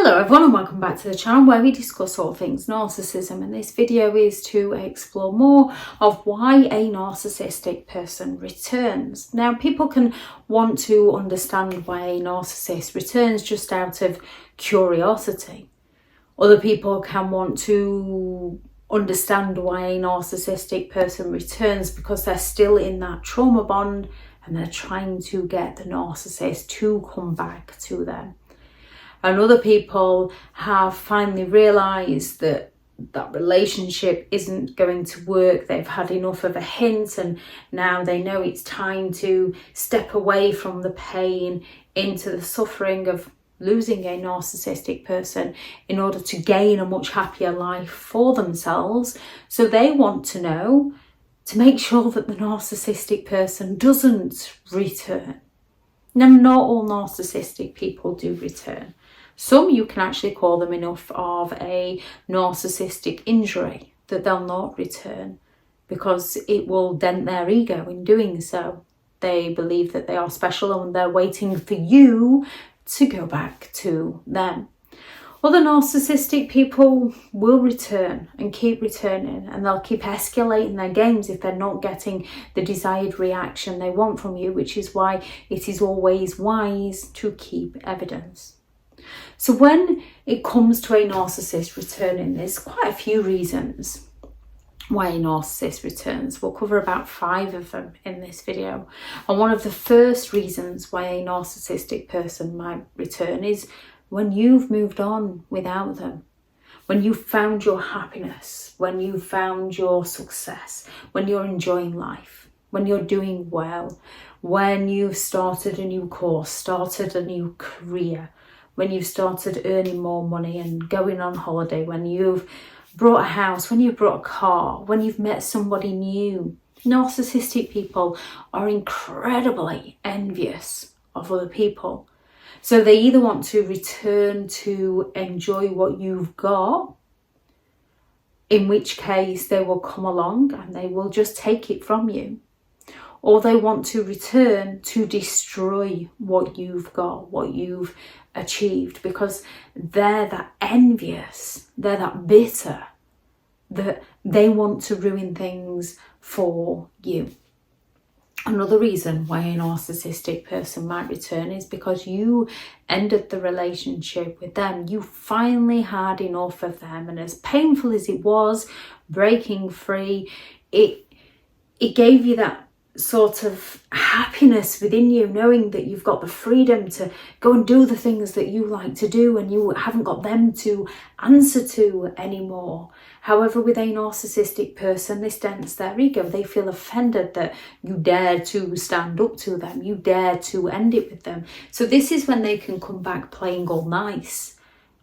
Hello everyone and welcome back to the channel where we discuss all things narcissism, and this video is to explore more of why a narcissistic person returns. Now, people can want to understand why a narcissist returns just out of curiosity. Other people can want to understand why a narcissistic person returns because they're still in that trauma bond and they're trying to get the narcissist to come back to them. And other people have finally realised that that relationship isn't going to work. They've had enough of a hint and now they know it's time to step away from the pain into the suffering of losing a narcissistic person in order to gain a much happier life for themselves. So they want to know, to make sure that the narcissistic person doesn't return. Now, not all narcissistic people do return. Some, you can actually call them enough of a narcissistic injury that they'll not return because it will dent their ego in doing so. They believe that they are special and they're waiting for you to go back to them. Other narcissistic people will return and keep returning, and they'll keep escalating their games if they're not getting the desired reaction they want from you, which is why it is always wise to keep evidence. So when it comes to a narcissist returning, there's quite a few reasons why a narcissist returns. We'll cover about 5 of them in this video. And one of the first reasons why a narcissistic person might return is when you've moved on without them. When you've found your happiness, when you've found your success, when you're enjoying life, when you're doing well, when you've started a new course, started a new career, when you've started earning more money and going on holiday, when you've brought a house, when you've brought a car, when you've met somebody new. Narcissistic people are incredibly envious of other people. So they either want to return to enjoy what you've got, in which case they will come along and they will just take it from you. Or they want to return to destroy what you've got, what you've achieved, because they're that envious, they're that bitter, that they want to ruin things for you. Another reason why a narcissistic person might return is because you ended the relationship with them. You finally had enough of them, and as painful as it was breaking free, it gave you that sort of happiness within you, knowing that you've got the freedom to go and do the things that you like to do and you haven't got them to answer to anymore. However, with a narcissistic person, this dents their ego. They feel offended that you dare to stand up to them, you dare to end it with them. So this is when they can come back playing all nice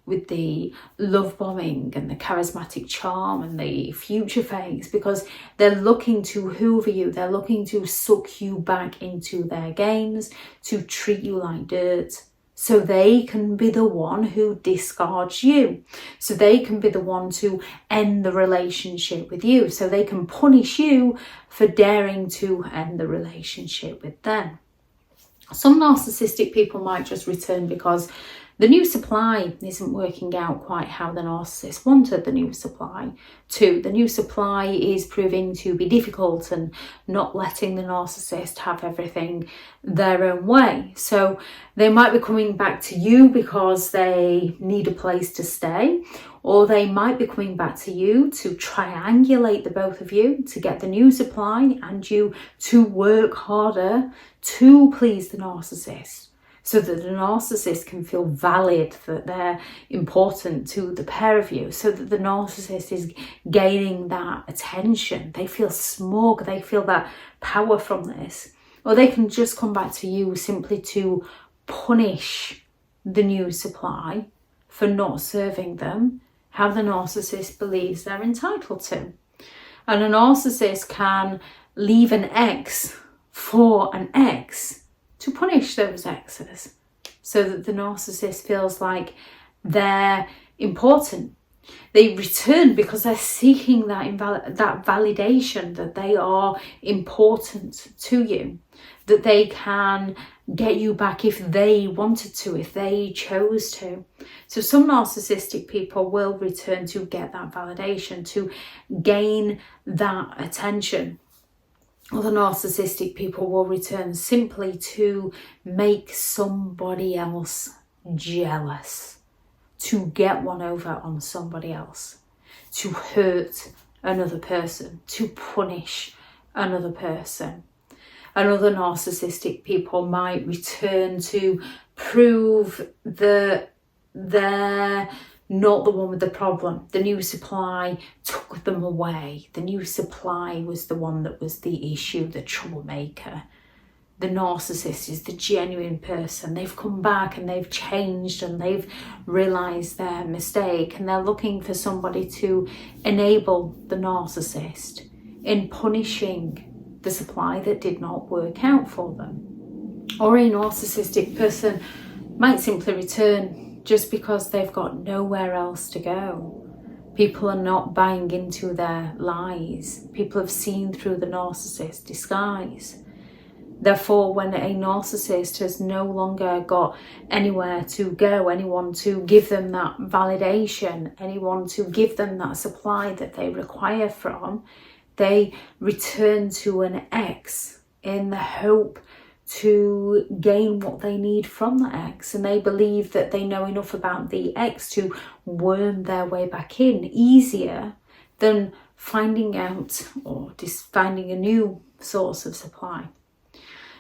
with the love bombing and the charismatic charm and the future fakes, because they're looking to hoover you, they're looking to suck you back into their games, to treat you like dirt, so they can be the one who discards you, so they can be the one to end the relationship with you, so they can punish you for daring to end the relationship with them. Some narcissistic people might just return because the new supply isn't working out quite how the narcissist wanted the new supply to. The new supply is proving to be difficult and not letting the narcissist have everything their own way. So they might be coming back to you because they need a place to stay, or they might be coming back to you to triangulate the both of you to get the new supply and you to work harder to please the narcissist, so that the narcissist can feel valid, that they're important to the pair of you, so that the narcissist is gaining that attention. They feel smug, they feel that power from this. Or they can just come back to you simply to punish the new supply for not serving them how the narcissist believes they're entitled to. And a narcissist can leave an ex for an ex to punish those exes, so that the narcissist feels like they're important, They return because they're seeking that validation that they are important to you, that they can get you back if they wanted to, if they chose to. So some narcissistic people will return to get that validation, to gain that attention. Other narcissistic people will return simply to make somebody else jealous, to get one over on somebody else, to hurt another person, to punish another person. And other narcissistic people might return to prove that they're not the one with the problem. The new supply took them away. The new supply was the one that was the issue, the troublemaker. The narcissist is the genuine person. They've come back and they've changed and they've realised their mistake, and they're looking for somebody to enable the narcissist in punishing the supply that did not work out for them. Or a narcissistic person might simply return just because they've got nowhere else to go. People are not buying into their lies. People have seen through the narcissist's disguise. Therefore, when a narcissist has no longer got anywhere to go, anyone to give them that validation, anyone to give them that supply that they require from, they return to an ex in the hope to gain what they need from the ex. And they believe that they know enough about the ex to worm their way back in easier than finding out or just finding a new source of supply.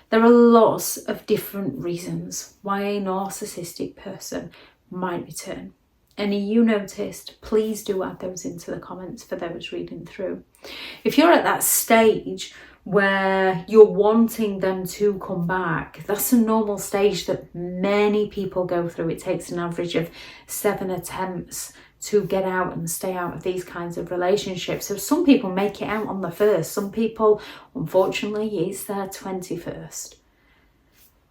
There are lots of different reasons why a narcissistic person might return. Any you noticed, please do add those into the comments for those reading through. If you're at that stage where you're wanting them to come back, that's a normal stage that many people go through. It takes an average of 7 attempts to get out and stay out of these kinds of relationships. So some people make it out on the first. Some people, unfortunately, it's their 21st.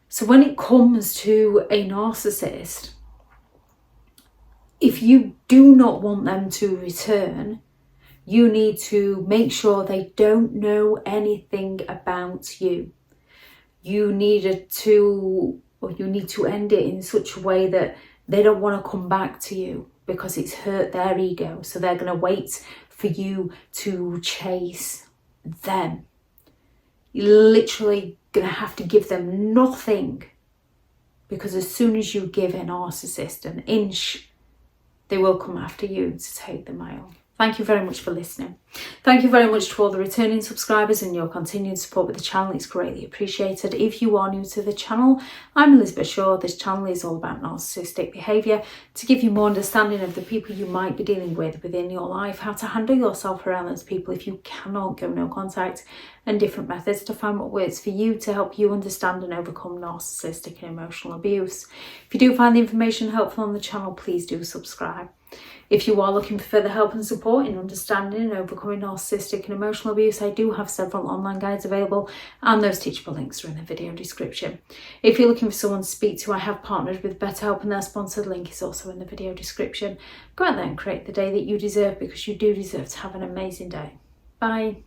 So when it comes to a narcissist, if you do not want them to return, you need to make sure they don't know anything about you. You need to end it in such a way that they don't want to come back to you because it's hurt their ego. So they're going to wait for you to chase them. You're literally going to have to give them nothing, because as soon as you give a narcissist an inch, they will come after you to take the mile. Thank you very much for listening. Thank you very much to all the returning subscribers and your continued support with the channel. It's greatly appreciated. If you are new to the channel, I'm Elizabeth Shaw. This channel is all about narcissistic behaviour, to give you more understanding of the people you might be dealing with within your life, how to handle yourself around those people if you cannot go no contact, and different methods to find what works for you to help you understand and overcome narcissistic and emotional abuse. If you do find the information helpful on the channel, please do subscribe. If you are looking for further help and support in understanding and overcoming narcissistic and emotional abuse, I do have several online guides available, and those teachable links are in the video description. If you're looking for someone to speak to, I have partnered with BetterHelp, and their sponsored link is also in the video description. Go out there and create the day that you deserve, because you do deserve to have an amazing day. Bye.